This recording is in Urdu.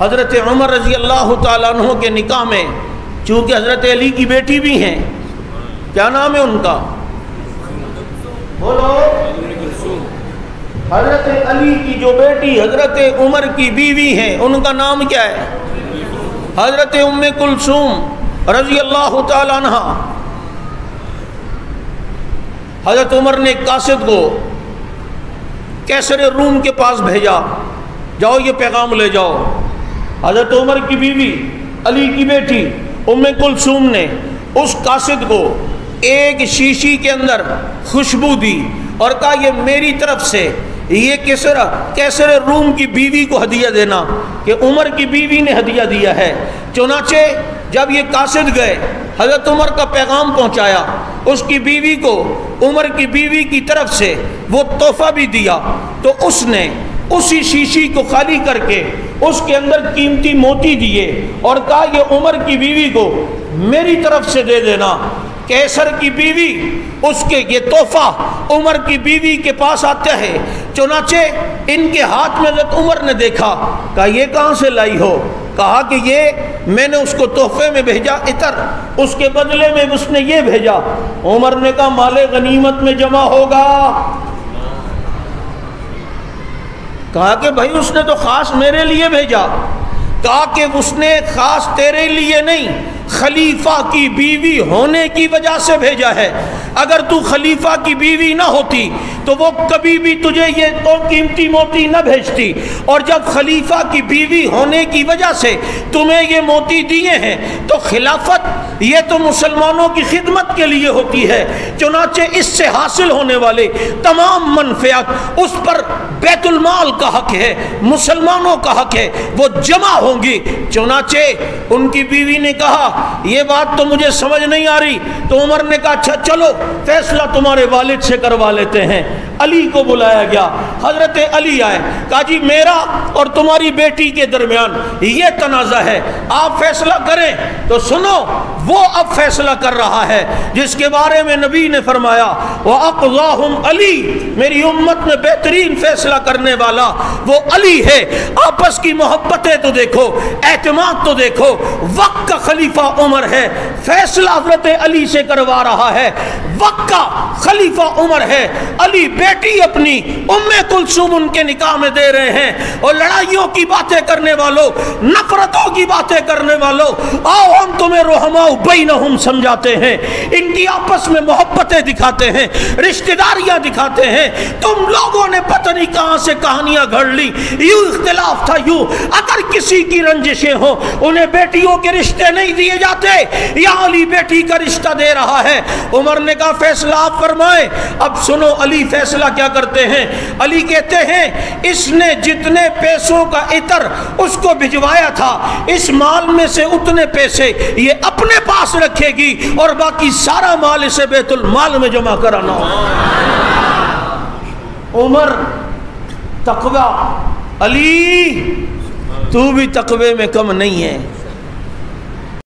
حضرت عمر رضی اللہ تعالیٰ عنہ کے نکاح میں چونکہ حضرت علی کی بیٹی بھی ہیں، کیا نام ہے ان کا؟ بولو۔ حضرت علی کی جو بیٹی حضرت عمر کی بیوی ہیں ان کا نام کیا ہے؟ حضرت ام کلثوم رضی اللہ تعالیٰ عنہ۔ حضرت عمر نے ایک قاصد کو کیسر روم کے پاس بھیجا، جاؤ یہ پیغام لے جاؤ۔ حضرت عمر کی بیوی علی کی بیٹی ام کلثوم نے اس قاصد کو ایک شیشی کے اندر خوشبو دی اور کہا یہ میری طرف سے یہ کیسر روم کی بیوی کو ہدیہ دینا، کہ عمر کی بیوی نے ہدیہ دیا ہے۔ چنانچہ جب یہ قاصد گئے، حضرت عمر کا پیغام پہنچایا، اس کی بیوی کو عمر کی بیوی کی طرف سے وہ تحفہ بھی دیا، تو اس نے اسی شیشی کو خالی کر کے اس کے اندر قیمتی موتی دیے اور کہا یہ عمر کی بیوی کو میری طرف سے دے دینا۔ کیسر کی بیوی اس کے یہ تحفہ عمر کی بیوی کے پاس آتا ہے، چنانچہ ان کے ہاتھ میں حضرت عمر نے دیکھا، کہا یہ کہاں سے لائی ہو؟ کہا کہ یہ میں نے اس کو تحفے میں بھیجا عطر، اس کے بدلے میں اس نے یہ بھیجا۔ عمر نے کہا مال غنیمت میں جمع ہوگا۔ کہا کہ بھائی اس نے تو خاص میرے لیے بھیجا۔ کہا کہ اس نے خاص تیرے لیے نہیں، خلیفہ کی بیوی ہونے کی وجہ سے بھیجا ہے۔ اگر تو خلیفہ کی بیوی نہ ہوتی تو وہ کبھی بھی تجھے یہ تو قیمتی موتی نہ بھیجتی، اور جب خلیفہ کی بیوی ہونے کی وجہ سے تمہیں یہ موتی دیے ہیں تو خلافت یہ تو مسلمانوں کی خدمت کے لیے ہوتی ہے، چنانچہ اس سے حاصل ہونے والے تمام منفعت اس پر بیت المال کا حق ہے، مسلمانوں کا حق ہے، وہ جمع ہوں گی۔ چنانچہ ان کی بیوی نے کہا یہ بات تو مجھے سمجھ نہیں آ رہی، تو عمر نے کہا اچھا چلو فیصلہ تمہارے والد سے کروا لیتے ہیں۔ علی کو بلایا گیا، حضرت علی آئے، کہا جی میرا اور تمہاری بیٹی کے درمیان یہ تنازع ہے، آپ فیصلہ کریں۔ تو سنو وہ اب فیصلہ کر رہا ہے جس کے بارے میں نبی نے فرمایا وَأَقْضَاهُمْ علی، میری امت میں بہترین فیصلہ کرنے والا وہ علی ہے۔ آپس کی محبتیں تو دیکھو، اعتماد تو دیکھو، وقت کا خلیفہ عمر ہے، فیصلہ حضرت علی سے کروا رہا ہے، وقت کا خلیفہ عمر ہے، علی بیٹی اپنی ام کلثوم ان کے نکاح میں دے رہے ہیں۔ اور لڑائیوں کی باتیں کرنے والوں، نفرتوں کی باتیں کرنے والوں، آؤ ہم تمہیں رحماء بینہم سمجھاتے ہیں، ان کی آپس میں محبتیں دکھاتے ہیں، رشتہ داریاں دکھاتے ہیں۔ تم لوگوں نے پتہ نہیں کہاں سے کہانیاں گھڑ لی، یوں اختلاف تھا یوں، اگر کسی کی رنجشیں ہوں انہیں بیٹیوں کے رشتے نہیں دیے جاتے، یا علی بیٹی کا رشتہ دے رہا ہے۔ عمر نے کہا فیصلہ آپ فرمائیں۔ اب سنو علی فیصلہ کیا کرتے ہیں۔ علی کہتے ہیں اس نے جتنے پیسوں کا عطر اس کو بھجوایا تھا، اس مال میں سے اتنے پیسے یہ اپنے پاس رکھے گی اور باقی سارا مال اسے بیت المال میں جمع کرانا ہوگا۔ عمر تقوی، علی تو بھی تقوی میں کم نہیں ہے۔